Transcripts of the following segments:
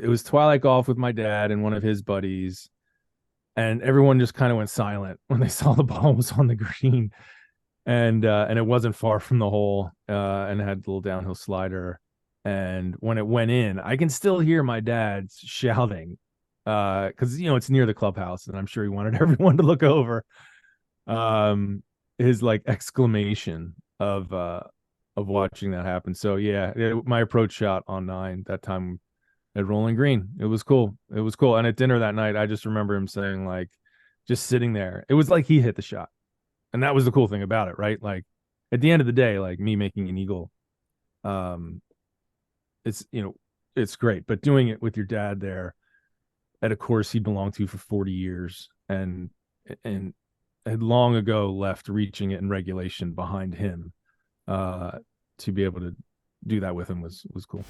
it was twilight golf with my dad and one of his buddies, and everyone just kind of went silent when they saw the ball was on the green, and it wasn't far from the hole, and it had a little downhill slider. And when it went in, I can still hear my dad shouting, because it's near the clubhouse, and I'm sure he wanted everyone to look over. His like exclamation of watching that happen. So yeah, my approach shot on 9 that time at Rolling Green. It was cool. It was cool. And at dinner that night, I just remember him saying, like, just sitting there. It was like he hit the shot. And that was the cool thing about it, right? Like at the end of the day, like me making an eagle, um, it's it's great. But doing it with your dad there at a course he belonged to for 40 years and had long ago left reaching it in regulation behind him, to be able to do that with him was cool.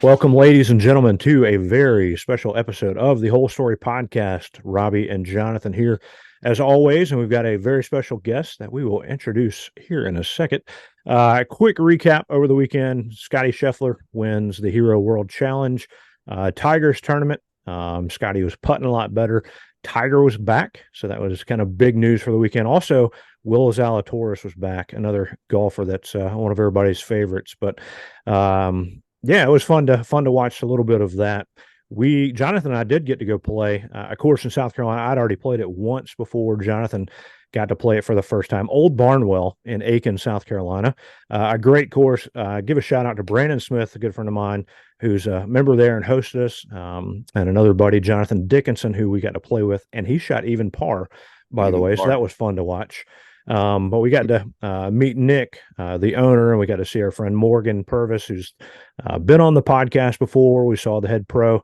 Welcome, ladies and gentlemen, to a very special episode of the Whole Story Podcast. Robby and Jonathan here, as always, and we've got a very special guest that we will introduce here in a second. Quick recap over the weekend. Scotty Scheffler wins the Hero World Challenge. Tiger's tournament. Scotty was putting a lot better. Tiger was back, so that was kind of big news for the weekend. Also, Will Zalatoris was back, another golfer that's one of everybody's favorites. But yeah, it was fun to watch a little bit of that. Jonathan and I did get to go play a course in South Carolina. I'd already played it once before. Jonathan got to play it for the first time. Old Barnwell in Aiken, South Carolina. A great course. Give a shout out to Brandon Smith, a good friend of mine, who's a member there and hosted us, and another buddy, Jonathan Dickinson, who we got to play with, and he shot even par, by the way. So that was fun to watch. But we got to meet Nick, the owner, and we got to see our friend Morgan Purvis, who's been on the podcast before. We saw the head pro,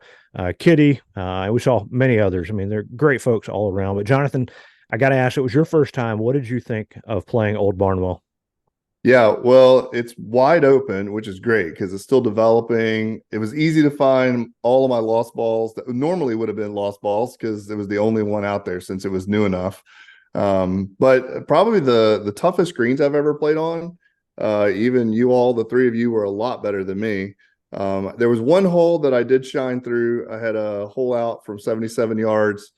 Kitty, and we saw many others. I mean, they're great folks all around. But Jonathan, I got to ask, it was your first time. What did you think of playing Old Barnwell? Yeah, well, it's wide open, which is great because it's still developing. It was easy to find all of my lost balls that normally would have been lost balls because it was the only one out there since it was new enough. But probably the toughest greens I've ever played on. Even you all, the three of you, were a lot better than me. There was one hole that I did shine through. I had a hole out from 77 yards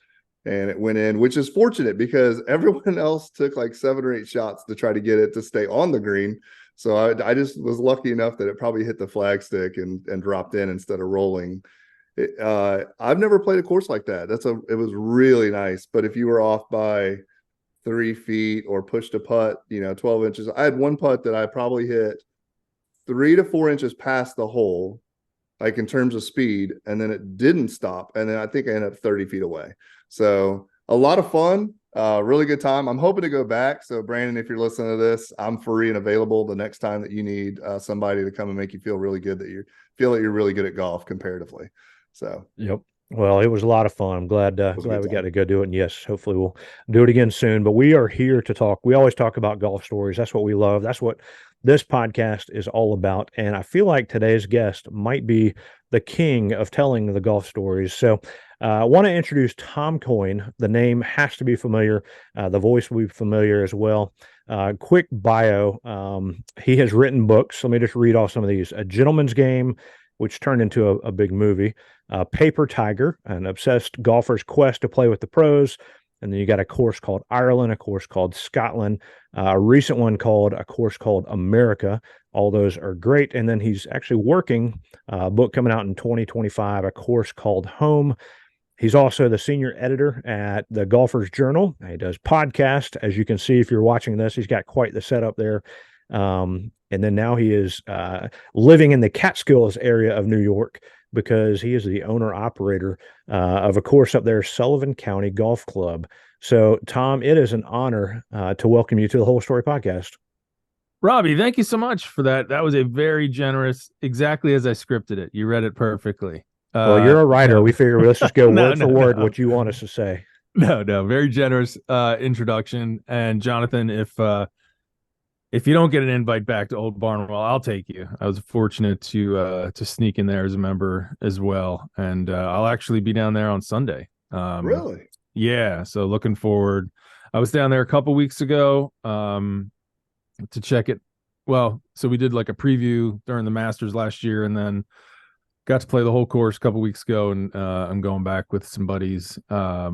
and it went in, which is fortunate because everyone else took like 7 or 8 shots to try to get it to stay on the green. So I just was lucky enough that it probably hit the flagstick and dropped in instead of rolling. I've never played a course like that. It was really nice. But if you were off by 3 feet or pushed a putt, 12 inches. I had one putt that I probably hit 3 to 4 inches past the hole, like in terms of speed, and then it didn't stop. And then I think I ended up 30 feet away. So a lot of fun, really good time. I'm hoping to go back. So Brandon, if you're listening to this, I'm free and available the next time that you need somebody to come and make you feel really good that you feel that you're really good at golf comparatively. So, yep. Well, it was a lot of fun. I'm glad we got to go do it. And yes, hopefully we'll do it again soon. But we are here to talk. We always talk about golf stories. That's what we love. That's what this podcast is all about. And I feel like today's guest might be the king of telling the golf stories. So I want to introduce Tom Coyne. The name has to be familiar. The voice will be familiar as well. Quick bio. He has written books. Let me just read off some of these. A Gentleman's Game, which turned into a big movie. Paper Tiger, an obsessed golfer's quest to play with the pros. And then you got a course called Ireland, a course called Scotland, a recent one called a course called America. All those are great. And then he's actually working a book coming out in 2025, a course called Home. He's also the senior editor at the Golfer's Journal. He does podcast. As you can see, if you're watching this, he's got quite the setup there. And then now he is living in the Catskills area of New York because he is the owner-operator of a course up there, Sullivan County Golf Club. So, Tom, it is an honor to welcome you to the Whole Story Podcast. Robby, thank you so much for that. That was a very generous, exactly as I scripted it. You read it perfectly. Well, you're a writer. We figure let's just go word for word what you want us to say. No, very generous introduction. And Jonathan, if if you don't get an invite back to Old Barnwell, I'll take you. I was fortunate to sneak in there as a member as well, and I'll actually be down there on Sunday. Really? Yeah, so looking forward. I was down there a couple weeks ago to check it. Well, so we did like a preview during the Masters last year, and then got to play the whole course a couple weeks ago, and I'm going back with some buddies uh,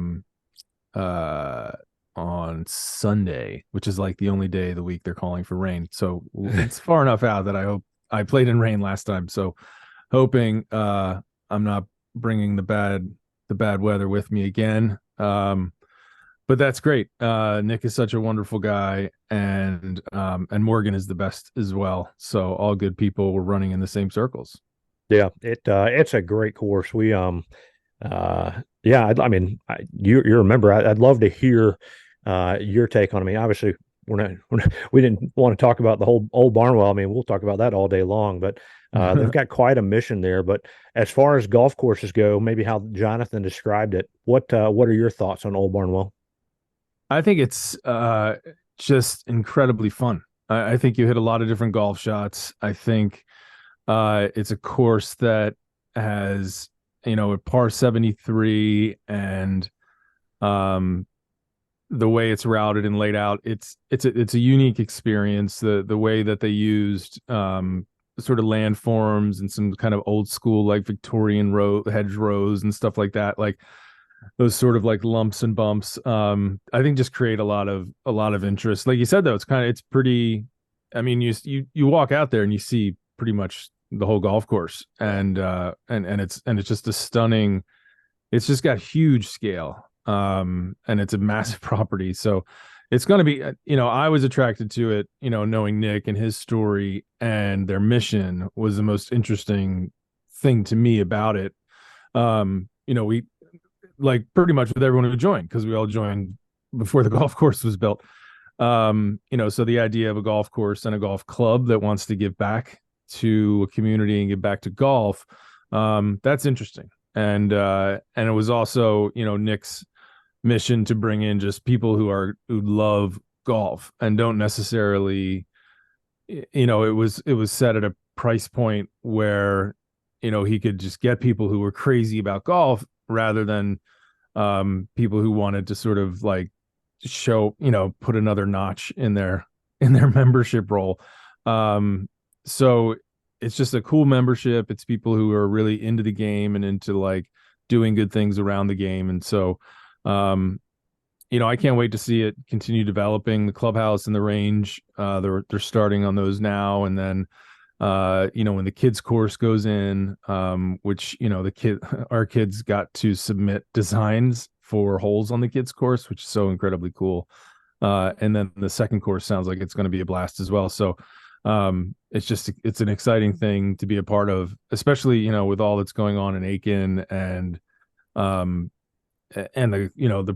on Sunday, which is like the only day of the week they're calling for rain. So it's far enough out that I hope I played in rain last time. So hoping I'm not bringing the bad weather with me again. But that's great. Nick is such a wonderful guy, and Morgan is the best as well. So all good people were running in the same circles. Yeah, it's a great course. Yeah, you remember, I'd love to hear your take on it. I mean, obviously, we didn't want to talk about the whole Old Barnwell. I mean, we'll talk about that all day long, but they've got quite a mission there. But as far as golf courses go, maybe how Jonathan described it, what are your thoughts on Old Barnwell? I think it's just incredibly fun. I think you hit a lot of different golf shots. I think it's a course that has, a par 73, and the way it's routed and laid out, it's a unique experience. The way that they used sort of landforms and some kind of old school like Victorian hedge rows and stuff like that, like those sort of like lumps and bumps. I think just create a lot of interest. Like you said, though, it's pretty. I mean, you walk out there and you see pretty much the whole golf course, and it's just a stunning. It's just got huge scale, and it's a massive property. So it's going to be, I was attracted to it, knowing Nick and his story, and their mission was the most interesting thing to me about it. We, like, pretty much with everyone who joined, because we all joined before the golf course was built. So the idea of a golf course and a golf club that wants to give back to a community and give back to golf, that's interesting. And it was also, Nick's mission to bring in just people who love golf and don't necessarily, it was set at a price point where, he could just get people who were crazy about golf rather than people who wanted to sort of like show, put another notch in their membership roll. So it's just a cool membership. It's people who are really into the game and into like doing good things around the game. And so, I can't wait to see it continue developing. The clubhouse and the range, they're starting on those now. And then, when the kids course goes in, which, our kids got to submit designs for holes on the kids course, which is so incredibly cool. And then the second course sounds like it's going to be a blast as well. So, it's an exciting thing to be a part of, especially, with all that's going on in Aiken, and the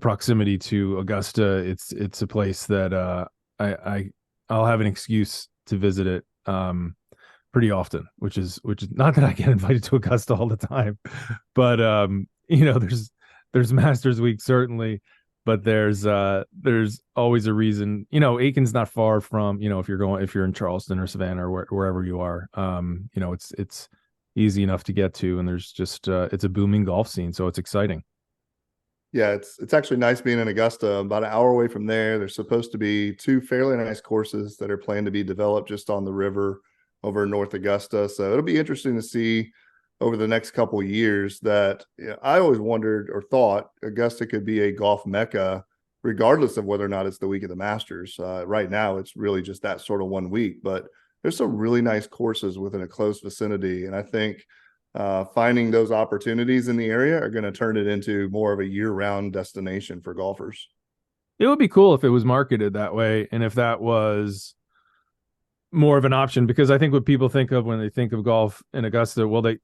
proximity to Augusta. It's a place that I'll have an excuse to visit it pretty often, which is not that I get invited to Augusta all the time, but there's Masters Week certainly, but there's always a reason. Aiken's not far from, if you're in Charleston or Savannah or wherever you are, it's easy enough to get to, and there's just it's a booming golf scene, so it's exciting. Yeah, it's actually nice being in Augusta. About an hour away from there, there's supposed to be two fairly nice courses that are planned to be developed just on the river over in North Augusta. So it'll be interesting to see over the next couple of years that, I always wondered or thought Augusta could be a golf mecca, regardless of whether or not it's the week of the Masters. Right now, it's really just that sort of 1 week, but there's some really nice courses within a close vicinity. And I think finding those opportunities in the area are going to turn it into more of a year-round destination for golfers. It would be cool if it was marketed that way, and if that was more of an option, because I think what people think of when they think of golf in Augusta, well, they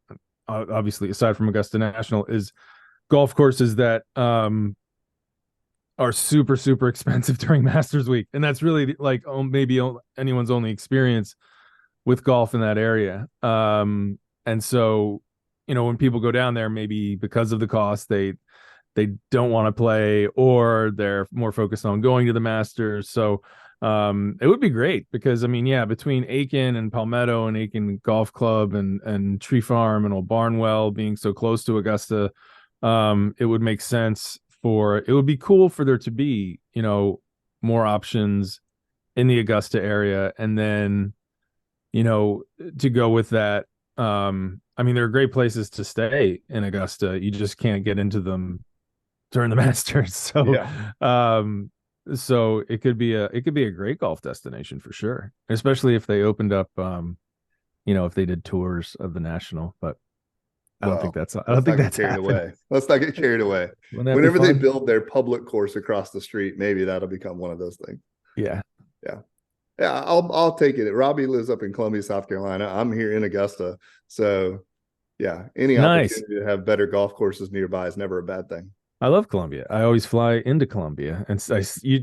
obviously, aside from Augusta National, is golf courses that are super, super expensive during Masters Week. And that's really like maybe anyone's only experience with golf in that area. And so, when people go down there, maybe because of the cost, they don't want to play, or they're more focused on going to the Masters. So It would be great because I mean, yeah, between Aiken and Palmetto and Aiken Golf Club and Tree Farm and Old Barnwell being so close to Augusta, it would make sense it would be cool for there to be, more options in the Augusta area. And then, to go with that, I mean, there are great places to stay in Augusta. You just can't get into them during the Masters. So, Yeah. so it could be a great golf destination for sure, especially if they opened up, if they did tours of the National. But I don't think Well, that's I don't let's not think get that's carried happening. away. Let's not get carried away. Wouldn't that be Whenever they fun? build their public course across the street, maybe that'll become one of those things. Yeah. Yeah. Yeah, I'll take it. Robbie lives up in Columbia, South Carolina. I'm here in Augusta. So yeah, any Nice. opportunity to have better golf courses nearby is never a bad thing. I love Columbia. I always fly into Columbia, and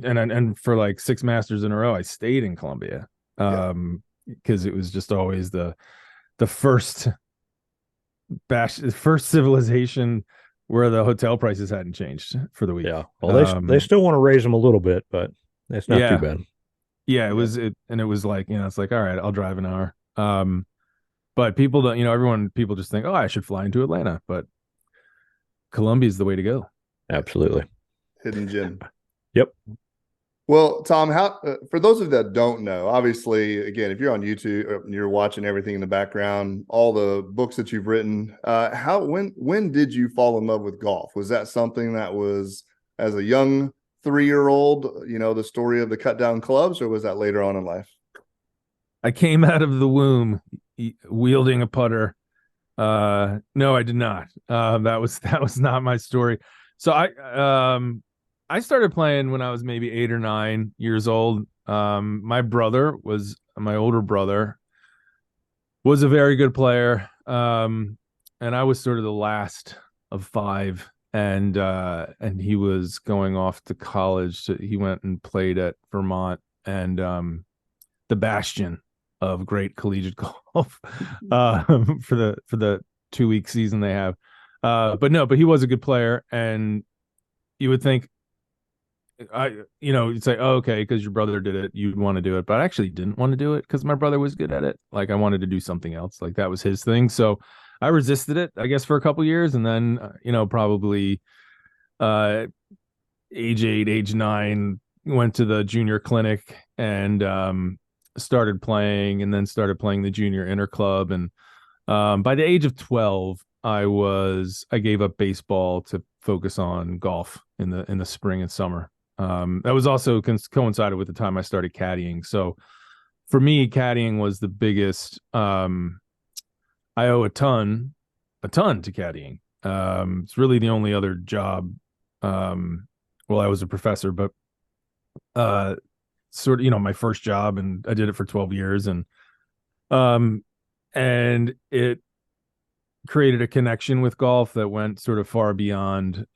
and for like 6 Masters in a row, I stayed in Columbia, Yeah. because it was just always the first civilization where the hotel prices hadn't changed for the week. Yeah. Well, they still want to raise them a little bit, but it's not too Yeah, bad. yeah, Yeah. and it was like, it's like, all right, I'll drive an hour. But people don't, people just think, oh, I should fly into Atlanta, but Columbia is the way to go. Absolutely. Hidden gem. Yep. Well, Tom, how for those of you that don't know, obviously, again, if you're on YouTube and you're watching everything in the background, all the books that you've written, when did you fall in love with golf? Was that something that was as a young 3-year-old, the story of the cut down clubs, or was that later on in life? I came out of the womb wielding a putter. No, I did not. That was not my story. So I started playing when I was maybe 8 or 9 years old. My older brother was a very good player. And I was sort of the last of five. And he was going off to college. So he went and played at Vermont, and the bastion of great collegiate golf, for the 2-week season they have. But he was a good player, and you would think, you'd say, oh, okay, because your brother did it, you'd want to do it. But I actually didn't want to do it because my brother was good at it. Like, I wanted to do something else. Like, that was his thing. So I resisted it, I guess, for a couple years. And then, probably age 8, age 9, went to the junior clinic and started playing, and then started playing the junior inter club. And by the age of 12, I gave up baseball to focus on golf in the spring and summer. That was also coincided with the time I started caddying. So for me, caddying was the biggest. I owe a ton to caddying. It's really the only other job. Well, I was a professor, but sort of, my first job, and I did it for 12 years, and it created a connection with golf that went sort of far beyond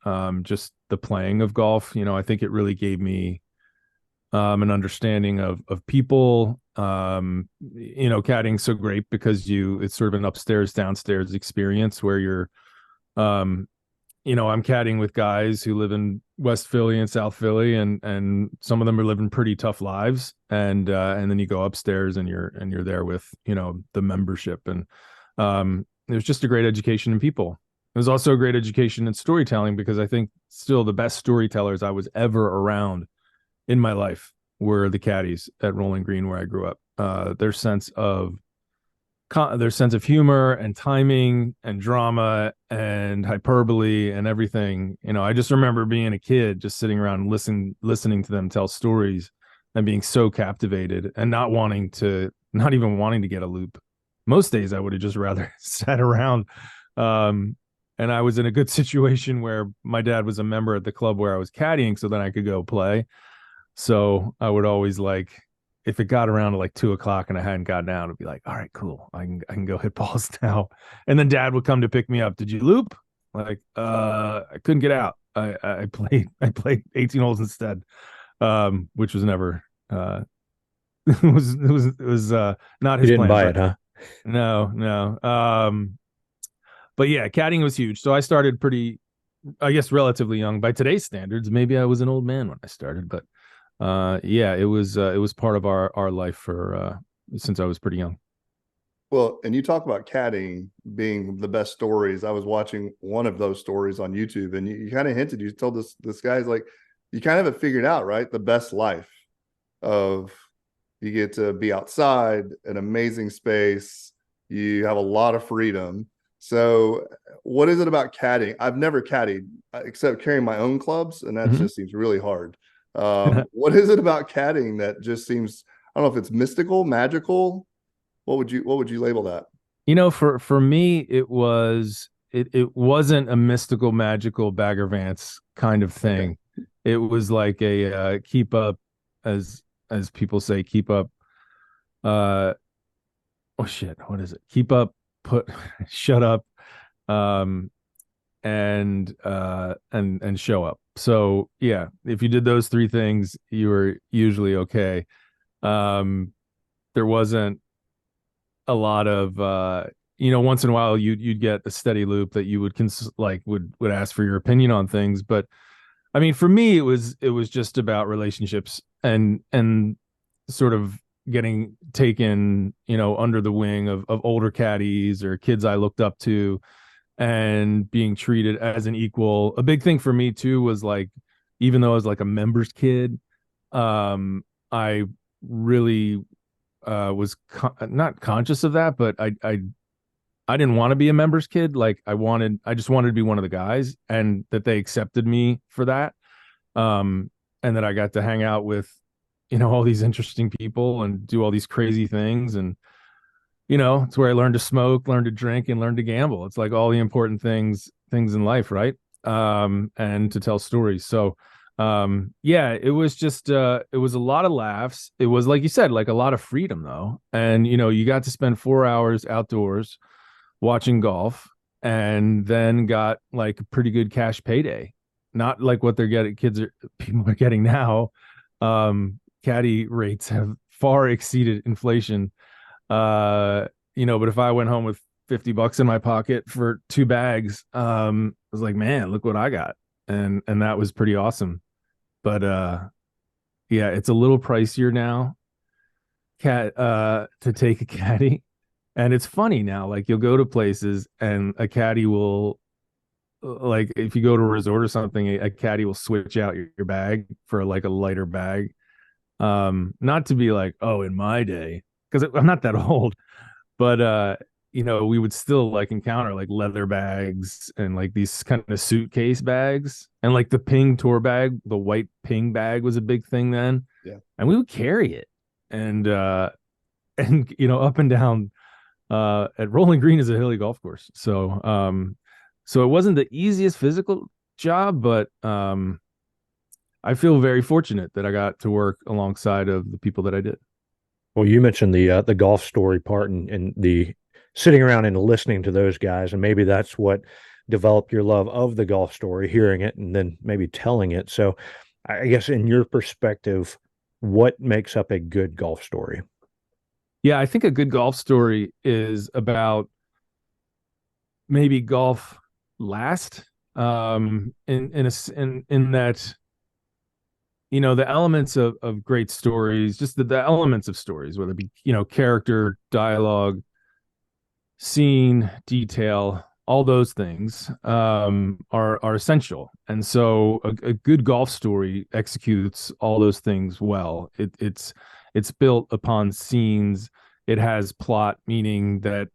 just the playing of golf. I think it really gave me an understanding of people. Caddying's so great because it's sort of an upstairs downstairs experience where you're I'm caddying with guys who live in West Philly and South Philly, and some of them are living pretty tough lives, and then you go upstairs and you're there with the membership, and it was just a great education in people. It was also a great education in storytelling, because I think still the best storytellers I was ever around in my life were the caddies at Rolling Green, where I grew up. Their sense of humor and timing and drama and hyperbole and everything. I just remember being a kid, just sitting around listening to them tell stories and being so captivated, and not even wanting to get a loop. Most days I would have just rather sat around. And I was in a good situation where my dad was a member at the club where I was caddying, so then I could go play. So I would always, like, if it got around to like 2 o'clock and I hadn't gotten out, I'd be like, all right, cool. I can go hit balls now. And then dad would come to pick me up. Did you loop? Like, I couldn't get out. I played 18 holes instead. Which was never, it was not his You didn't plan. buy it, huh? No. But yeah, caddying was huge. So I started pretty, I guess, relatively young by today's standards. Maybe I was an old man when I started, but Yeah, it was part of our life for since I was pretty young. Well, and you talk about caddying being the best stories. I was watching one of those stories on YouTube, and you kind of hinted. You told this guy's like, you kind of have it figured out, right? The best life of you get to be outside, an amazing space. You have a lot of freedom. So, what is it about caddying? I've never caddied except carrying my own clubs, and that Mhm. just seems really hard. What is it about caddying that just seems? I don't know if it's mystical, magical. What would you label that? For me, it wasn't a mystical, magical Bagger Vance kind of Okay. thing. It was like a keep up, as people say, keep up. Uh, oh shit, what is it? Keep up, put, shut up, um, and show up. So yeah, if you did those three things, you were usually okay. Um, there wasn't a lot of once in a while you'd get a steady loop that you would ask for your opinion on things, but I mean for me it was just about relationships and sort of getting taken under the wing of older caddies or kids I looked up to and being treated as an equal. A big thing for me too was like, even though I was like a member's kid, I really was not conscious of that, but I didn't want to be a member's kid. Like I just wanted to be one of the guys, and that they accepted me for that. And that I got to hang out with, all these interesting people and do all these crazy things. And, it's where I learned to smoke, learned to drink, and learned to gamble. It's like all the important things in life, right? And to tell stories. So, yeah, it was a lot of laughs. It was, like you said, like a lot of freedom though. And, you got to spend 4 hours outdoors watching golf and then got like a pretty good cash payday. Not like what they're getting, people are getting now. Caddy rates have far exceeded inflation. But if I went home with $50 in my pocket for two bags, I was like, man, look what I got. And that was pretty awesome. But yeah, it's a little pricier now, to take a caddy. And it's funny now, like you'll go to places and a caddy will, like if you go to a resort or something, a caddy will switch out your bag for like a lighter bag. Not to be like, oh, in my day, because I'm not that old, but we would still like encounter like leather bags and like these kind of suitcase bags, and like the ping tour bag, the white ping bag was a big thing then. Yeah. And we would carry it. And and up and down at Rolling Green is a hilly golf course. So it wasn't the easiest physical job, but I feel very fortunate that I got to work alongside of the people that I did. Well, you mentioned the golf story part and the sitting around and listening to those guys, and maybe that's what developed your love of the golf story, hearing it and then maybe telling it. So, I guess in your perspective, what makes up a good golf story? Yeah, I think a good golf story is about maybe golf last, in that, the elements of great stories, just the elements of stories, whether it be, character, dialogue, scene, detail, all those things are essential. And so a good golf story executes all those things well. It's built upon scenes. It has plot, meaning that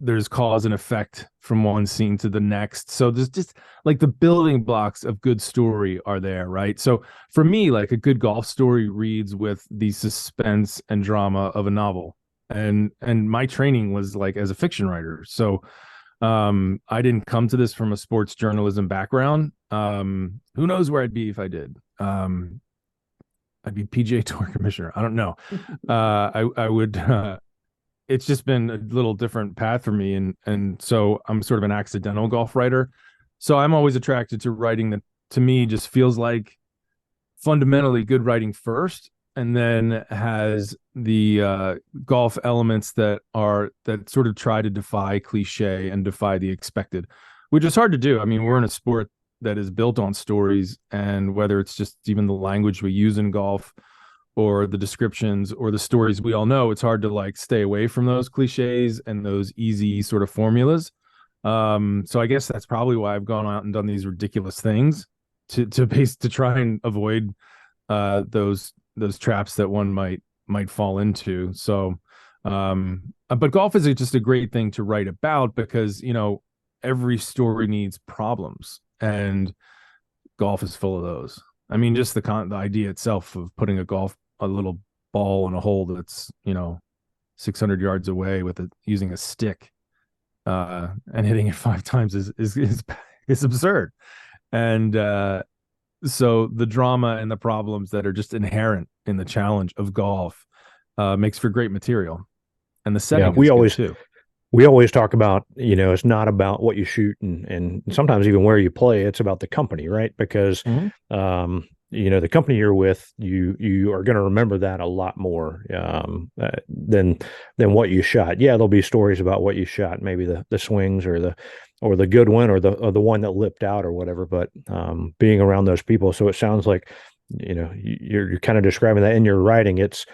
there's cause and effect from one scene to the next. So there's just like the building blocks of good story are there, right? So for me, like a good golf story reads with the suspense and drama of a novel. And my training was like as a fiction writer. So I didn't come to this from a sports journalism background. Who knows where I'd be if I did. I'd be PGA Tour commissioner. I don't know. I would it's just been a little different path for me, and so I'm sort of an accidental golf writer. So I'm always attracted to writing that to me just feels like fundamentally good writing first, and then has the golf elements that sort of try to defy cliche and defy the expected, which is hard to do. I mean, we're in a sport that is built on stories, and whether it's just even the language we use in golf or the descriptions or the stories we all know, it's hard to like stay away from those cliches and those easy sort of formulas. So I guess that's probably why I've gone out and done these ridiculous things to try and avoid those traps that one might fall into. So but golf is just a great thing to write about because, you know, every story needs problems, and golf is full of those. I mean, just the idea itself of putting a little ball in a hole that's, you know, 600 yards away with using a stick and hitting it 5 times is absurd. And so the drama and the problems that are just inherent in the challenge of golf makes for great material. And the setting is good too. We always talk about, you know, it's not about what you shoot and sometimes even where you play. It's about the company, right? Because, you know, the company you're with, you are going to remember that a lot more than what you shot. Yeah, there'll be stories about what you shot, maybe the swings or the good one or the one that lipped out or whatever. But being around those people, so it sounds like, you know, you're kind of describing that in your writing. It's,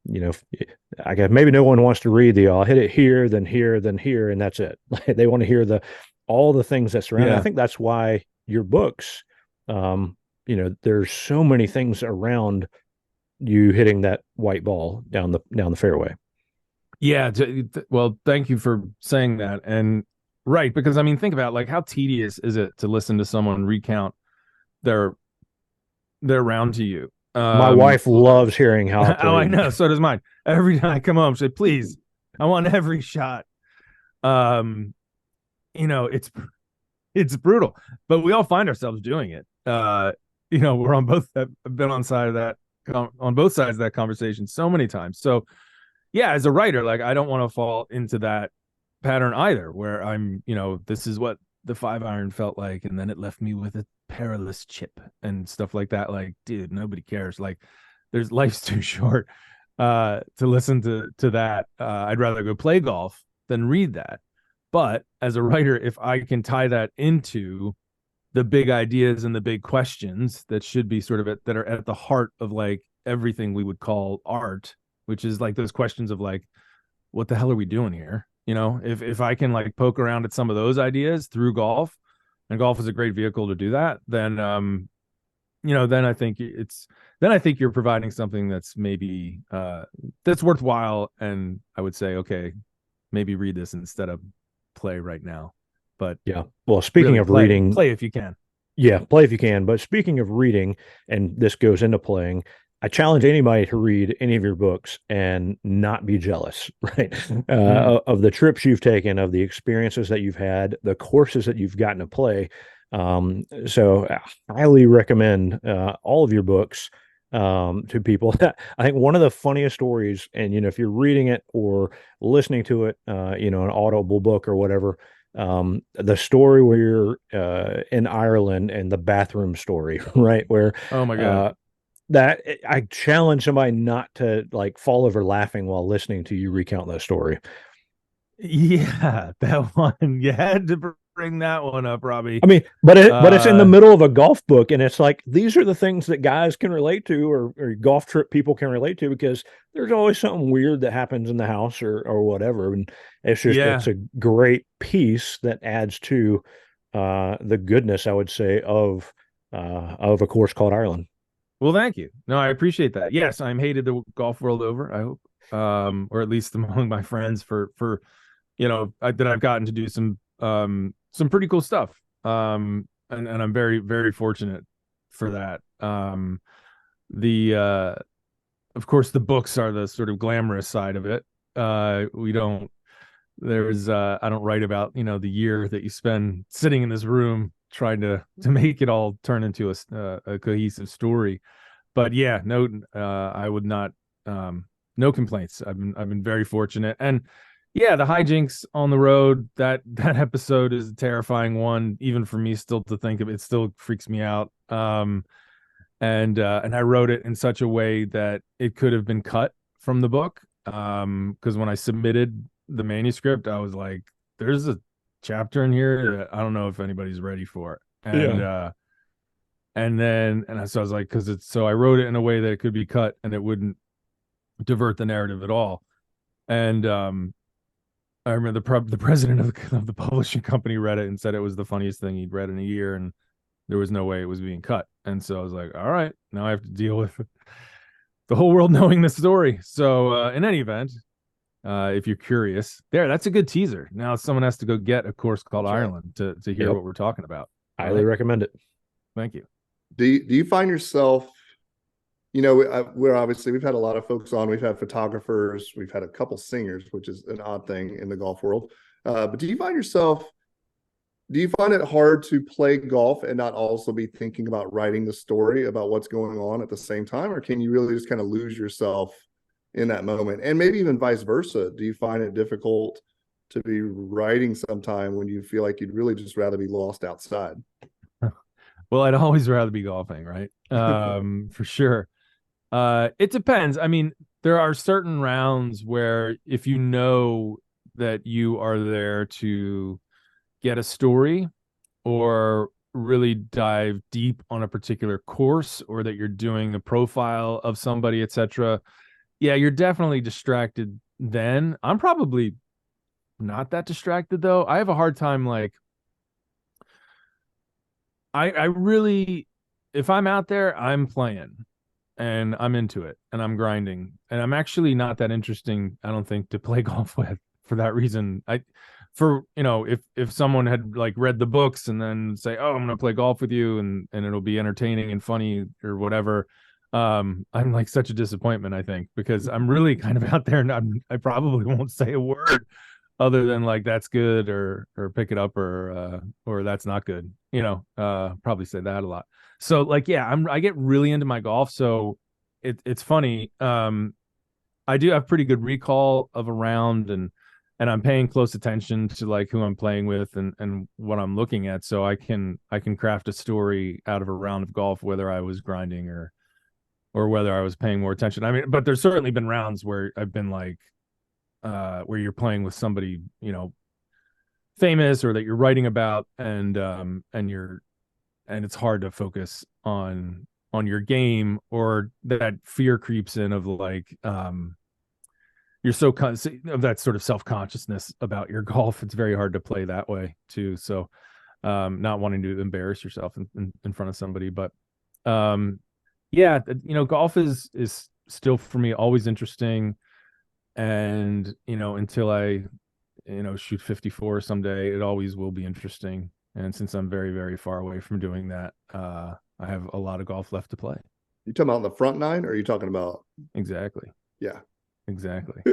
you know, I guess maybe no one wants to read I'll hit it here, then here, then here, and that's it. They want to hear all the things that surround. I think that's why your books, you know, there's so many things around you hitting that white ball down the fairway. Yeah. Well, thank you for saying that. And right, because I mean, think about like how tedious is it to listen to someone recount their round to you. My wife loves hearing how I oh, I know. So does mine. Every time I come home, she said, please, I want every shot. You know, it's brutal, but we all find ourselves doing it. You know, we're on both have been on both sides of that conversation so many times. So yeah, as a writer, like I don't want to fall into that pattern either, where I'm, you know, this is what the 5-iron felt like, and then it left me with a perilous chip and stuff like that. Like, dude, nobody cares. Like, life's too short to listen to that. I'd rather go play golf than read that. But as a writer, if I can tie that into the big ideas and the big questions that should be sort of that are at the heart of like everything we would call art, which is like those questions of like, what the hell are we doing here? You know, if I can like poke around at some of those ideas through golf, and golf is a great vehicle to do that, then you know, then I think you're providing something that's maybe that's worthwhile, and I would say, okay, maybe read this instead of play right now. But yeah, well, speaking really of reading, play if you can. Yeah, play if you can. But speaking of reading, and this goes into playing, I challenge anybody to read any of your books and not be jealous, right? Of the trips you've taken, of the experiences that you've had, the courses that you've gotten to play. So I highly recommend all of your books to people. I think one of the funniest stories, and you know, if you're reading it or listening to it, you know, an audible book or whatever, the story where you're in Ireland and the bathroom story, right? Where Oh my God. that I challenge somebody not to like fall over laughing while listening to you recount that story. Yeah, that one. You had to bring that one up, Robby. I mean, but it's in the middle of a golf book, and it's like these are the things that guys can relate to, or golf trip people can relate to, because there's always something weird that happens in the house or whatever, and it's just it's a great piece that adds to the goodness, I would say, of a course called Ireland. Well, thank you. No, I appreciate that. Yes, I'm hated the golf world over, I hope, or at least among my friends for you know that I've gotten to do some pretty cool stuff. And I'm very, very fortunate for that. The of course the books are the sort of glamorous side of it. We don't there's I don't write about, you know, the year that you spend sitting in this room trying to make it all turn into a cohesive story. But yeah, no, I would not, no complaints. I've been very fortunate. And yeah, the hijinks on the road, that episode is a terrifying one, even for me still to think of. It still freaks me out. And I wrote it in such a way that it could have been cut from the book. Because when I submitted the manuscript, I was like, there's a chapter in here that I don't know if anybody's ready for it. And Yeah. so I was like, because it's so I wrote it in a way that it could be cut and it wouldn't divert the narrative at all. And I remember the president of the publishing company read it and said it was the funniest thing he'd read in a year, and there was no way it was being cut. And so I was like, all right, now I have to deal with the whole world knowing the story. So in any event, if you're curious, that's a good teaser. Now someone has to go get A Course Called That's right. Ireland to hear Yep. what we're talking about. All Highly right, recommend it. thank you. Do you find yourself, we're obviously, we've had a lot of folks on, we've had photographers, we've had a couple singers, which is an odd thing in the golf world. But do you find it hard to play golf and not also be thinking about writing the story about what's going on at the same time? Or can you really just kind of lose yourself in that moment? And maybe even vice versa. Do you find it difficult to be writing sometime when you feel like you'd really just rather be lost outside? Well, I'd always rather be golfing, right? For sure. It depends. I mean, there are certain rounds where if you know that you are there to get a story or really dive deep on a particular course, or that you're doing a profile of somebody, etc., yeah, you're definitely distracted then. I'm probably not that distracted though. I have a hard time, like, I really, if I'm out there, I'm playing and I'm into it and I'm grinding, and I'm actually not that interesting, I don't think, to play golf with for that reason. If someone had like read the books and then say, oh, I'm gonna play golf with you, and it'll be entertaining and funny or whatever, I'm like such a disappointment, I think, because I'm really kind of out there, and I probably won't say a word other than like that's good, or pick it up, or that's not good, probably say that a lot. So like, yeah, I get really into my golf. So it's funny. I do have pretty good recall of a round, and I'm paying close attention to like who I'm playing with and what I'm looking at, so I can craft a story out of a round of golf, whether I was grinding or whether I was paying more attention. I mean, but there's certainly been rounds where I've been like, where you're playing with somebody, famous, or that you're writing about, and it's hard to focus on your game, or that fear creeps in of like, you're of that sort of self-consciousness about your golf. It's very hard to play that way too. So not wanting to embarrass yourself in front of somebody, but yeah, golf is still for me always interesting. And until I shoot 54 someday, it always will be interesting. And since I'm very, very far away from doing that, I have a lot of golf left to play. You talking about in the front nine, or are you talking about? Exactly. Yeah. Exactly.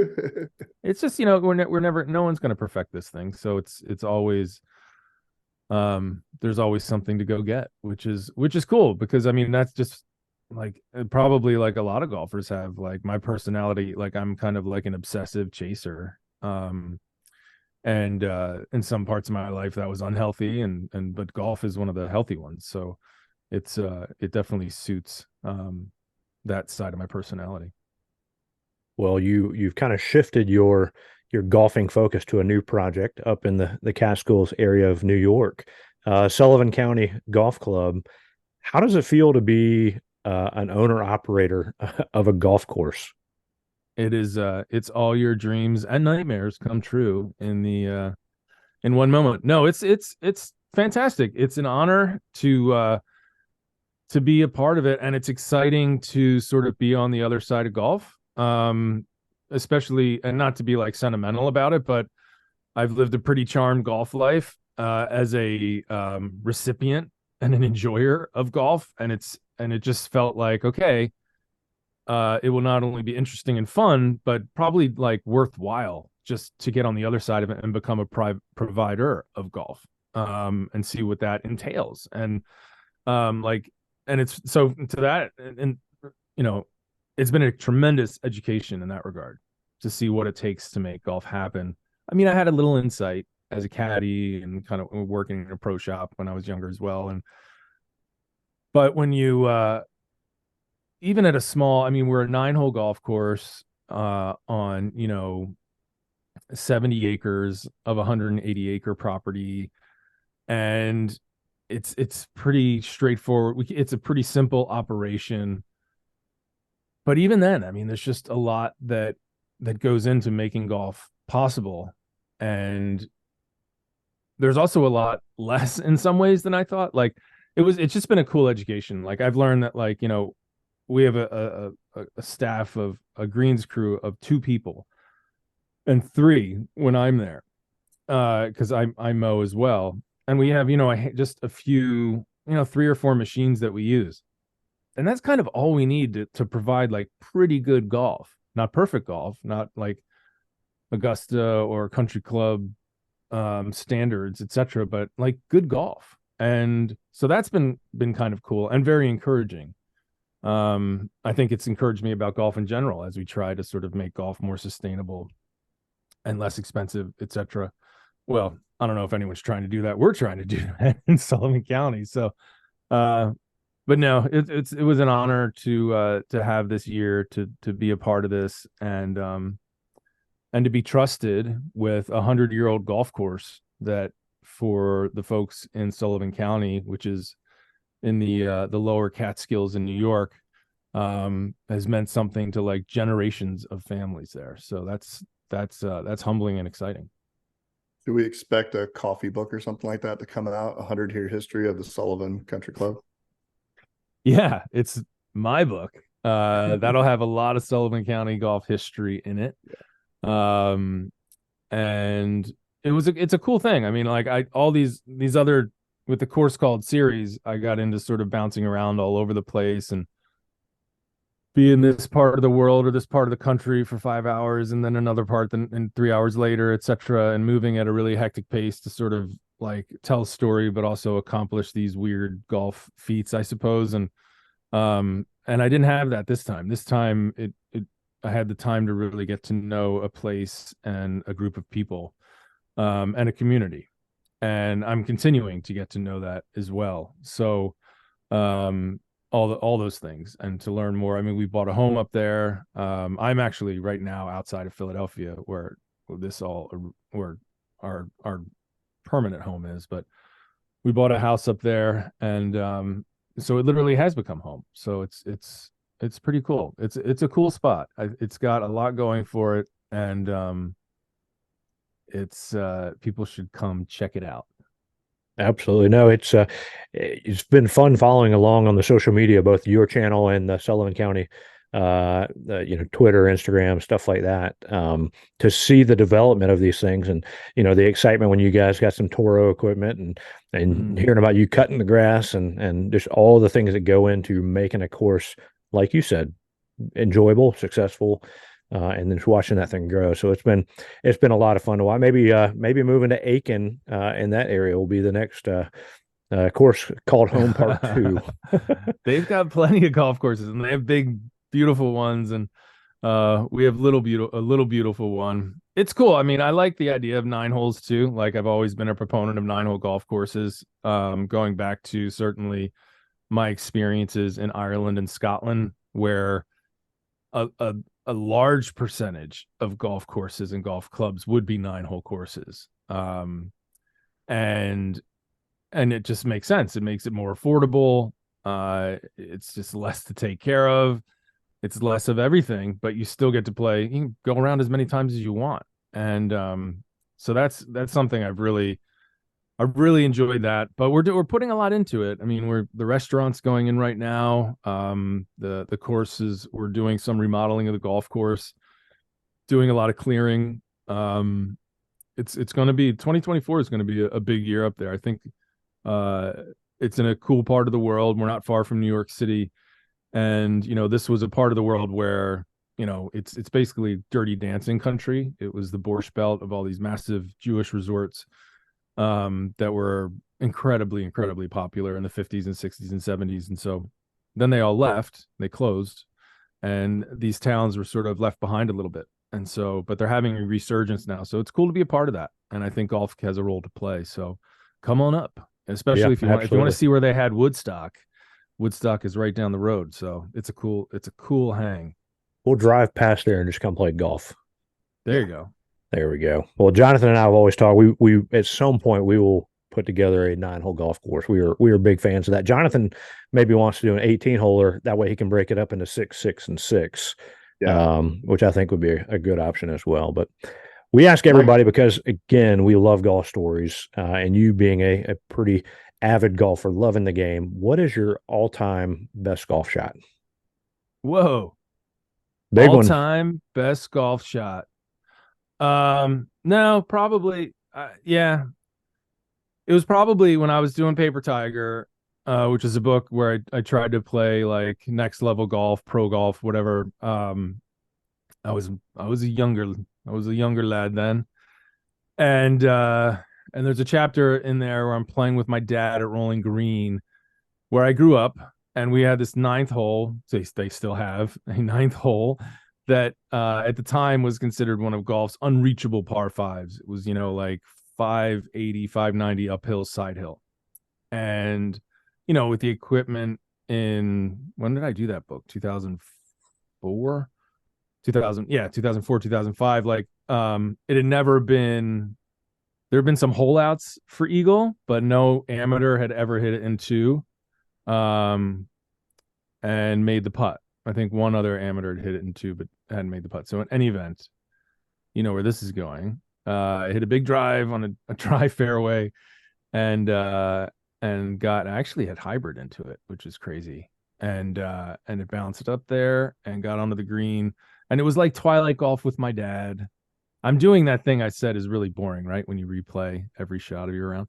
It's just, we're never, no one's going to perfect this thing. So it's always, there's always something to go get, which is cool, because I mean, that's just like, probably like a lot of golfers have, like, my personality, like I'm kind of like an obsessive chaser. And in some parts of my life that was unhealthy, but golf is one of the healthy ones. So it definitely suits that side of my personality. Well, you've kind of shifted your golfing focus to a new project up in the Catskills area of New York, Sullivan County Golf Club. How does it feel to be an owner operator of a golf course? It is it's all your dreams and nightmares come true in one moment. No, it's fantastic. It's an honor to be a part of it, and it's exciting to sort of be on the other side of golf. Especially, and not to be like sentimental about it, but I've lived a pretty charmed golf life as a recipient and an enjoyer of golf, and it just felt like, okay, it will not only be interesting and fun, but probably like worthwhile just to get on the other side of it and become a provider of golf, and see what that entails. And like, and it's so to that, and it's been a tremendous education in that regard, to see what it takes to make golf happen. I mean, I had a little insight as a caddy and kind of working in a pro shop when I was younger as well. But when you, even at a small, I mean, we're a 9-hole golf course on 70 acres of a 180-acre property, and it's pretty straightforward. It's a pretty simple operation. But even then, I mean, there's just a lot that goes into making golf possible. And there's also a lot less in some ways than I thought. Like it's just been a cool education. Like I've learned that, like, we have a staff of a greens crew of 2 people and 3 when I'm there. Because I mow as well. And we have, just a few, 3 or 4 machines that we use. And that's kind of all we need to provide like pretty good golf. Not perfect golf, not like Augusta or country club standards, etc., but like good golf. And so that's been kind of cool and very encouraging. I think it's encouraged me about golf in general as we try to sort of make golf more sustainable and less expensive, etc. Well, I don't know if anyone's trying to do that. We're trying to do that in Sullivan County. So, but no, it was an honor to have this year to be a part of this, and to be trusted with 100-year-old golf course that, for the folks in Sullivan County, which is in the lower Catskills in New York, has meant something to like generations of families there. So that's humbling and exciting. Do we expect a coffee book or something like that to come out? 100-year history of the Sullivan Country Club. Yeah, it's my book. That'll have a lot of Sullivan County golf history in it. And it's a cool thing. I mean, like all these other, with the course called series, I got into sort of bouncing around all over the place and be in this part of the world or this part of the country for 5 hours, and then another part and 3 hours later, etc., and moving at a really hectic pace to sort of like tell a story, but also accomplish these weird golf feats, I suppose. And I didn't have that this time. This time I had the time to really get to know a place and a group of people, and a community. And I'm continuing to get to know that as well. So, all those things, and to learn more. I mean, we bought a home up there. I'm actually right now outside of Philadelphia, where our permanent home is, but we bought a house up there, and so it literally has become home. So it's pretty cool. It's a cool spot. It's got a lot going for it, and it's people should come check it out. Absolutely. No, it's been fun following along on the social media, both your channel and the Sullivan County, Twitter, Instagram, stuff like that, to see the development of these things, and, the excitement when you guys got some Toro equipment, and hearing about you cutting the grass, and just all the things that go into making a course, like you said, enjoyable, successful, and then watching that thing grow. So it's been a lot of fun to watch. Maybe moving to Aiken in that area will be the next course called Home Part 2. They've got plenty of golf courses, and they have big, beautiful ones, and we have a little beautiful one. It's cool. I mean, I like the idea of 9 holes too. Like, I've always been a proponent of 9-hole golf courses, going back to certainly my experiences in Ireland and Scotland, where a large percentage of golf courses and golf clubs would be 9-hole courses. And it just makes sense. It makes it more affordable. It's just less to take care of. It's less of everything, but you still get to play. You can go around as many times as you want. And so that's something I really enjoyed that. But we're putting a lot into it. I mean, the restaurant's going in right now. The courses, we're doing some remodeling of the golf course, doing a lot of clearing. It's going to be 2024 is going to be a big year up there. I think it's in a cool part of the world. We're not far from New York City, and this was a part of the world where it's basically Dirty Dancing country. It was the Borscht Belt of all these massive Jewish resorts that were incredibly popular in the 50s and 60s and 70s. And so then they all left, they closed, and these towns were sort of left behind a little bit. And so, but they're having a resurgence now. So it's cool to be a part of that. And I think golf has a role to play. So come on up, especially if you want to see where they had Woodstock. Woodstock is right down the road. So it's a cool hang. We'll drive past there and just come play golf. There you go. There we go. Well, Jonathan and I have always talked. We at some point we will put together a 9-hole golf course. We were big fans of that. Jonathan maybe wants to do an 18-holer. That way he can break it up into 6, 6, and 6, Yeah. which I think would be a good option as well. But we ask Mike, everybody because, again, we love golf stories, and you being a pretty avid golfer, loving the game. What is your all-time best golf shot? Whoa. Big one. All-time best golf shot. No, probably. Yeah. It was probably when I was doing Paper Tiger, which is a book where I tried to play like next level golf, pro golf, whatever. I was a younger lad then. And there's a chapter in there where I'm playing with my dad at Rolling Green, where I grew up, and we had this 9th hole. They still have a 9th hole that at the time was considered one of golf's unreachable par fives. It was, like 580, 590 uphill, side hill. And, with the equipment when did I do that book? 2004, 2004, 2005. Like, it had never been, there had been some holeouts for Eagle, but no amateur had ever hit it in 2, and made the putt. I think one other amateur had hit it in 2, but hadn't made the putt. So in any event, you know where this is going. I hit a big drive on a dry fairway, and actually had hybrid into it, which is crazy. And it bounced up there and got onto the green. And it was like Twilight Golf with my dad. I'm doing that thing I said is really boring, right? When you replay every shot of your round.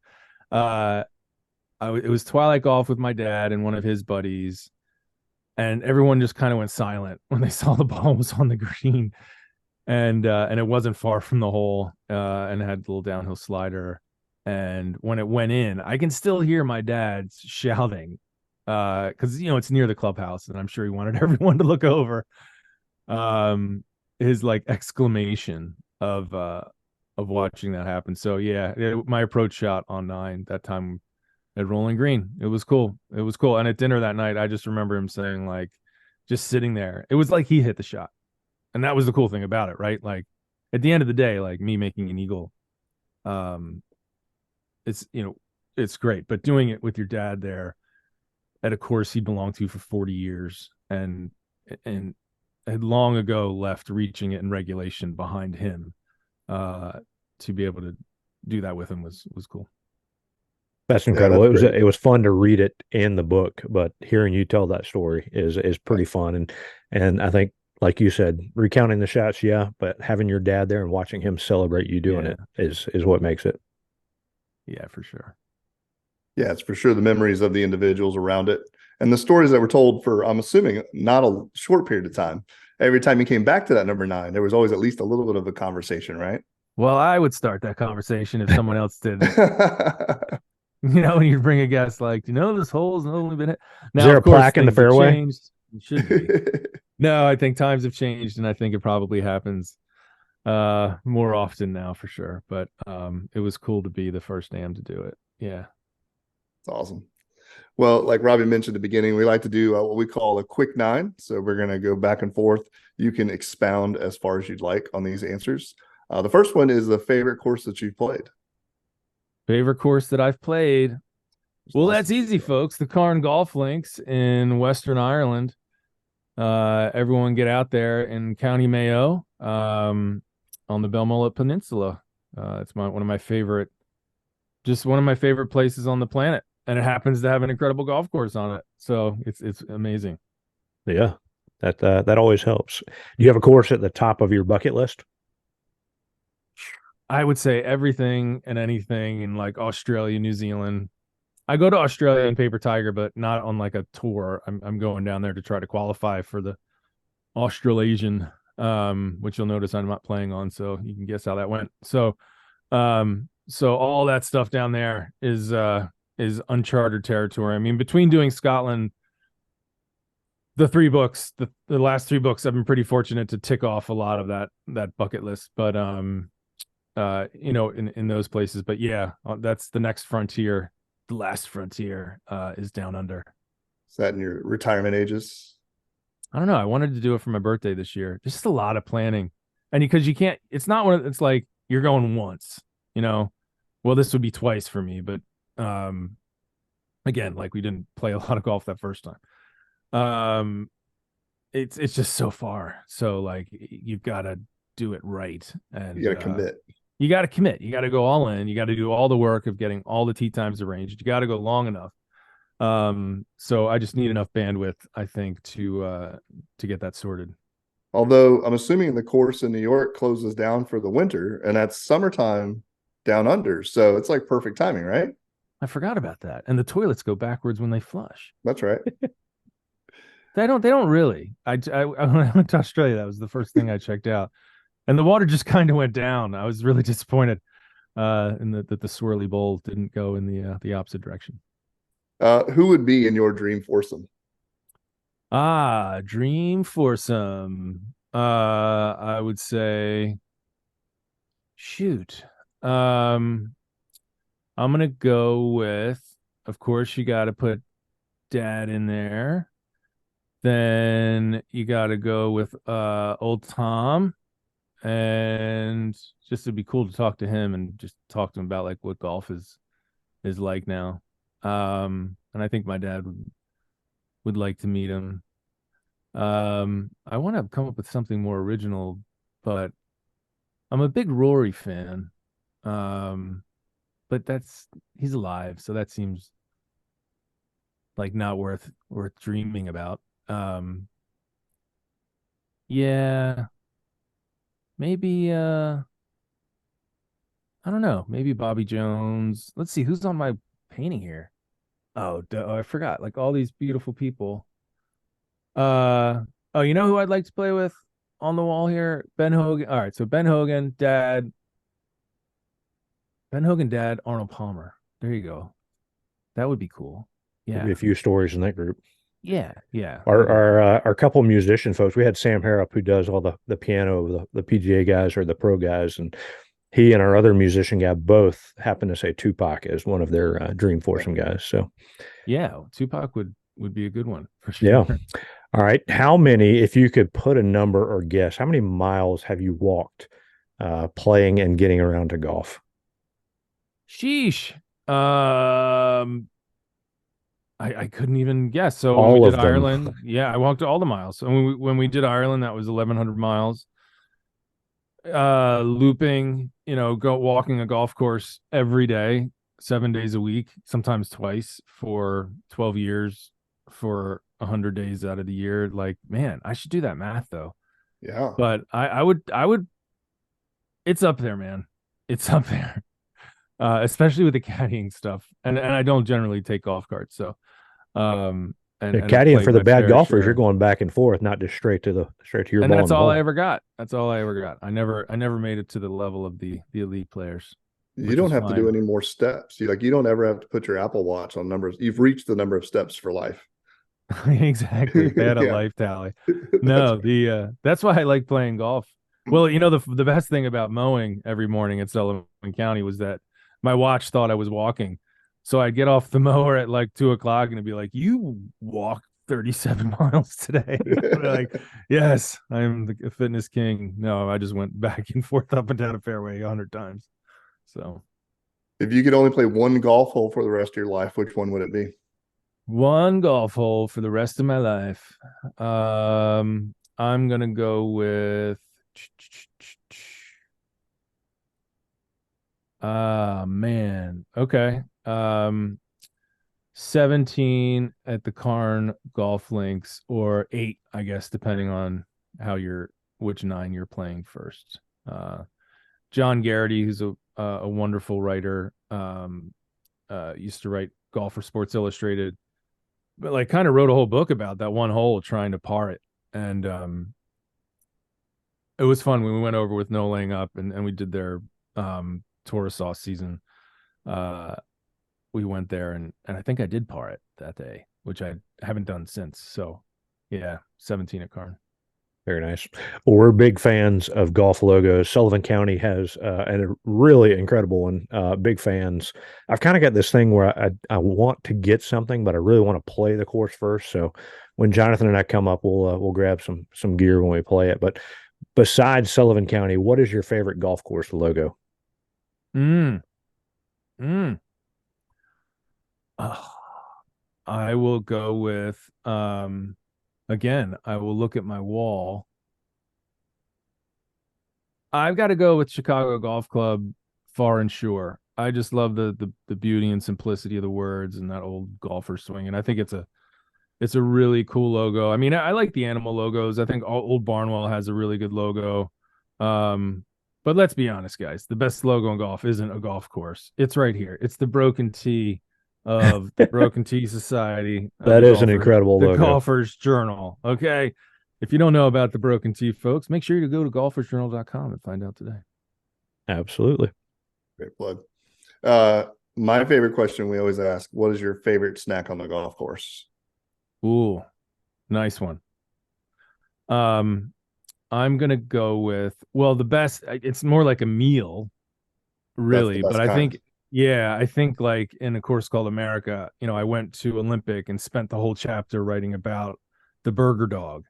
It was Twilight Golf with my dad and one of his buddies. And everyone just kind of went silent when they saw the ball was on the green. And it wasn't far from the hole, and it had a little downhill slider. And when it went in, I can still hear my dad shouting, because it's near the clubhouse, and I'm sure he wanted everyone to look over. His like exclamation of watching that happen. So yeah, my approach shot on 9 that time at Rolling Green. It was cool. And at dinner that night, I just remember him saying, like, just sitting there. It was like he hit the shot. And that was the cool thing about it, right? Like, at the end of the day, like me making an eagle, it's great. But doing it with your dad there at a course he belonged to for 40 years and had long ago left reaching it in regulation behind him, to be able to do that with him was cool. That's incredible. It was fun to read it in the book, but hearing you tell that story is pretty fun. And I think, like you said, recounting the shots, yeah, but having your dad there and watching him celebrate you doing it is what makes it. Yeah, for sure. Yeah, it's for sure the memories of the individuals around it and the stories that were told for, I'm assuming, not a short period of time. Every time you came back to that number 9, there was always at least a little bit of a conversation, right? Well, I would start that conversation if someone else did. When you bring a guest, like, this hole's only been hit. Now, is there a plaque in the fairway? It should be. No, I think times have changed, and I think it probably happens more often now for sure. But it was cool to be the first AM to do it. Yeah. It's awesome. Well, like Robby mentioned at the beginning, we like to do what we call a quick 9. So we're going to go back and forth. You can expound as far as you'd like on these answers. The first one is the favorite course that you've played. Favorite course that I've played? Well, that's easy, folks. The Coyne Golf Links in Western Ireland. Everyone get out there in County Mayo, on the Belmullet Peninsula. It's one of my favorite places on the planet, and it happens to have an incredible golf course on it. So it's amazing. Yeah, that always helps. Do you have a course at the top of your bucket list? I would say everything and anything in like Australia, New Zealand. I go to Australia in Paper Tiger, but not on like a tour. I'm going down there to try to qualify for the Australasian, which you'll notice I'm not playing on, so you can guess how that went. So all that stuff down there is uncharted territory. I mean, between doing Scotland, the 3 books, the last 3 books, I've been pretty fortunate to tick off a lot of that bucket list. But in those places. But yeah, that's the next frontier. The last frontier is down under. Is that in your retirement ages? I don't know. I wanted to do it for my birthday this year. Just a lot of planning. And because you can't, it's not one, it's like you're going once, well, this would be twice for me, but Um, again, like we didn't play a lot of golf that first time. It's just so far. So like you've got to do it right, You and got to commit. you got to commit. You got to go all in. You got to do all the work of getting all the tee times arranged. You got to go long enough. So I just need enough bandwidth, I think, to get that sorted. Although I'm assuming the course in New York closes down for the winter, and that's summertime down under. So it's like perfect timing, right? I forgot about that. And the toilets go backwards when they flush. That's right. They don't really. When I went to Australia, that was the first thing I checked out. And the water just kind of went down. I was really disappointed in that the swirly bowl didn't go in the opposite direction. Who would be in your dream foursome? Dream foursome. I would say, shoot. I'm gonna go with, of course, you got to put Dad in there. Then you got to go with old Tom, and just it'd be cool to talk to him and just talk to him about like what golf is like now. And I think my dad would like to meet him. I want to come up with something more original, but I'm a big Rory fan. Um, but he's alive, so that seems like not worth dreaming about. Um, yeah, maybe I don't know, maybe Bobby Jones. Let's see who's on my painting here. Oh, I forgot. Like all these beautiful people. Uh oh, you know who I'd like to play with on the wall here? Ben Hogan. All right, so Ben Hogan, Dad, Arnold Palmer. There you go. That would be cool. There'll be Yeah. a few stories in that group. Yeah. Yeah. Our couple musician folks, we had Sam Harrop who does all the piano, the PGA guys or the pro guys, and he and our other musician guy both happen to say Tupac as one of their dream foursome guys. So Yeah, Tupac would be a good one for yeah. sure. All right. How many, if you could put a number or guess, how many miles have you walked playing and getting around to golf? Sheesh. I couldn't even guess. So when we All did of them. Ireland, yeah, I walked all the miles. So when we did Ireland, that was 1,100 miles. Looping, go walking a golf course every day, 7 days a week, sometimes twice for 12 years, for 100 days out of the year. Like, man, I should do that math though. Yeah. But I would. It's up there, man. It's up there. Especially with the caddying stuff, and I don't generally take golf carts, so and I've Caddying played for the my bad fair golfers, you're share. going back and forth, not just straight to your And ball in that's the all I hole. ever got. That's all I ever got. I never made it to the level of the elite players, You which don't is have to do fine. any more steps. You don't ever have to put your Apple Watch on numbers. You've reached the number of steps for life. Exactly. If they had a Yeah. life tally. That's No, the that's why I like playing golf. Well, the best thing about mowing every morning at Sullivan County was that my watch thought I was walking. So I'd get off the mower at like 2 o'clock and it'd be like, "You walked 37 miles today." I'd be like, yes, I'm the fitness king. No, I just went back and forth up and down a fairway 100 times. So if you could only play one golf hole for the rest of your life, which one would it be? one golf hole for the rest of my life. I'm gonna go with man. Okay. 17 at the Carn golf links, or 8, I guess, depending on which 9 you're playing first. John Garrity, who's a wonderful writer, used to write Golf for Sports Illustrated, but like kind of wrote a whole book about that one hole trying to par it. And it was fun when we went over with No Laying Up and we did their tour sauce season. We went there and I think I did par it that day, which I haven't done since. So yeah, 17 at Carn. Very nice. Well, we're big fans of golf logos. Sullivan County has a really incredible one. Big fans. I've kind of got this thing where I want to get something, but I really want to play the course first. So when Jonathan and I come up, we'll grab some gear when we play it. But besides Sullivan County, what is your favorite golf course logo? Mm. Mm. Uh, I will go with again, I will look at my wall. I've got to go with Chicago Golf Club, far and sure. I just love the beauty and simplicity of the words and that old golfer swing, and I think it's a really cool logo. I mean, I like the animal logos. I think Old Barnwell has a really good logo. But let's be honest, guys. The best logo in golf isn't a golf course. It's right here. It's the Broken Tee of the Broken Tee Society of That is an incredible the logo. Golfers Journal. Okay. If you don't know about the Broken Tee, folks, make sure you go to golfersjournal.com and find out today. Absolutely. Great plug. My favorite question we always ask, what is your favorite snack on the golf course? Ooh, nice one. I'm gonna go with, well, the best. It's more like a meal, That's the really, best but I kind. think, yeah, I think like in a course called America, I went to Olympic and spent the whole chapter writing about the burger dog,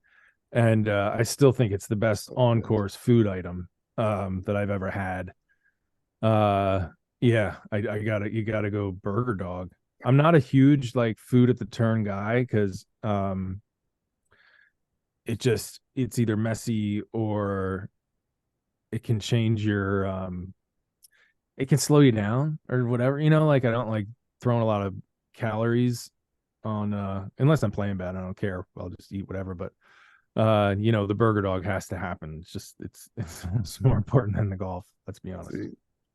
and I still think it's the best on course food item that I've ever had. Yeah, I gotta you gotta go burger dog. I'm not a huge like food at the turn guy because it's either messy or it can change your it can slow you down or whatever, like I don't like throwing a lot of calories on unless I'm playing bad. I don't care, I'll just eat whatever. But the burger dog has to happen. It's more important than the golf, let's be honest. See,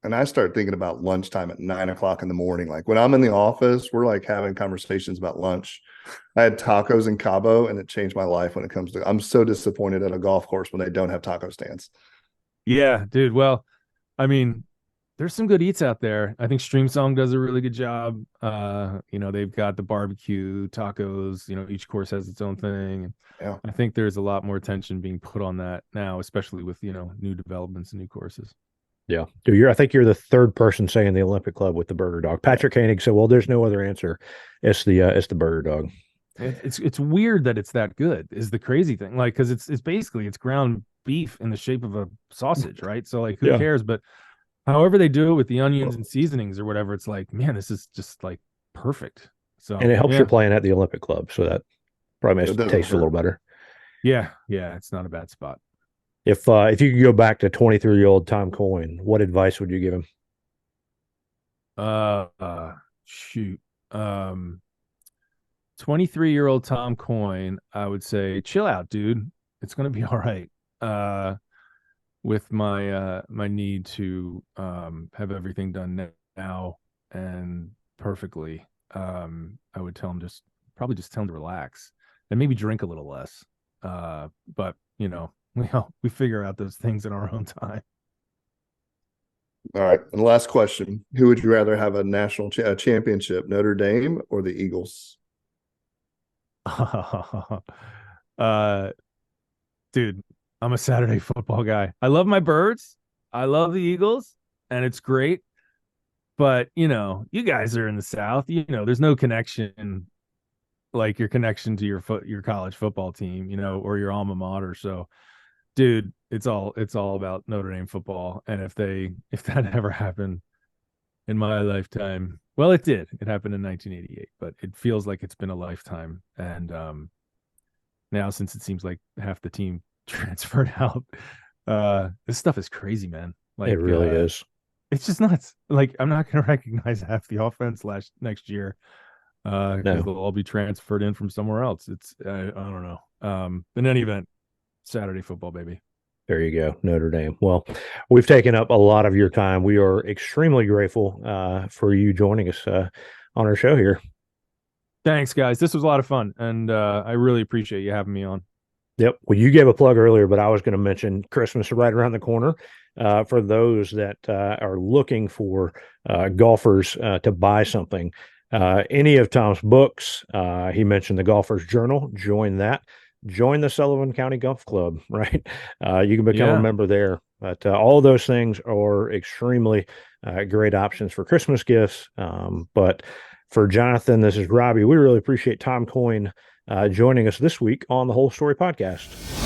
and I start thinking about lunchtime at 9 o'clock in the morning. Like when I'm in the office, we're like having conversations about lunch. I had tacos in Cabo and it changed my life when it comes to, I'm so disappointed at a golf course when they don't have taco stands. Yeah, dude. Well, I mean, there's some good eats out there. I think Stream Song does a really good job. They've got the barbecue, tacos, each course has its own thing. Yeah. I think there's a lot more attention being put on that now, especially with, new developments and new courses. Yeah. Dude, I think you're the third person saying the Olympic Club with the burger dog. Patrick Koenig said, well, there's no other answer. It's the burger dog. It's weird that it's that good is the crazy thing. Like, cause it's basically it's ground beef in the shape of a sausage, right? So like, who cares? But however they do it with the onions and seasonings or whatever, it's like, man, this is just like perfect. So, and it helps you playing at the Olympic Club, so that probably makes it taste a little better. Yeah, it's not a bad spot. If you could go back to 23-year-old Tom Coyne, what advice would you give him? Shoot. 23-year-old Tom Coyne, I would say, chill out, dude. It's gonna be all right. With my need to have everything done now and perfectly, I would tell him probably just tell him to relax and maybe drink a little less. But we figure out those things in our own time. All right. And last question. Who would you rather have a national championship, Notre Dame or the Eagles? Dude, I'm a Saturday football guy. I love my birds. I love the Eagles, and it's great. But, you guys are in the South. There's no connection like your connection to your college football team, or your alma mater. So, dude, it's all about Notre Dame football. And if that ever happened in my lifetime, well, it did. It happened in 1988, but it feels like it's been a lifetime. And now, since it seems like half the team transferred out, this stuff is crazy, man. Like it really is. It's just nuts. Like I'm not going to recognize half the offense next year because they'll all be transferred in from somewhere else. It's I don't know. In any event, Saturday football, baby. There you go, Notre Dame. Well, we've taken up a lot of your time. We are extremely grateful for you joining us on our show here. Thanks, guys. This was a lot of fun, and I really appreciate you having me on. Yep. Well, you gave a plug earlier, but I was going to mention Christmas is right around the corner. For those that are looking for golfers to buy something, any of Tom's books, he mentioned the Golfer's Journal. Join that. Join the Sullivan County Golf Club, right? You can become a member there. But all of those things are extremely great options for Christmas gifts. But for Jonathan, this is Robby. We really appreciate Tom Coyne joining us this week on the Whole Story Podcast.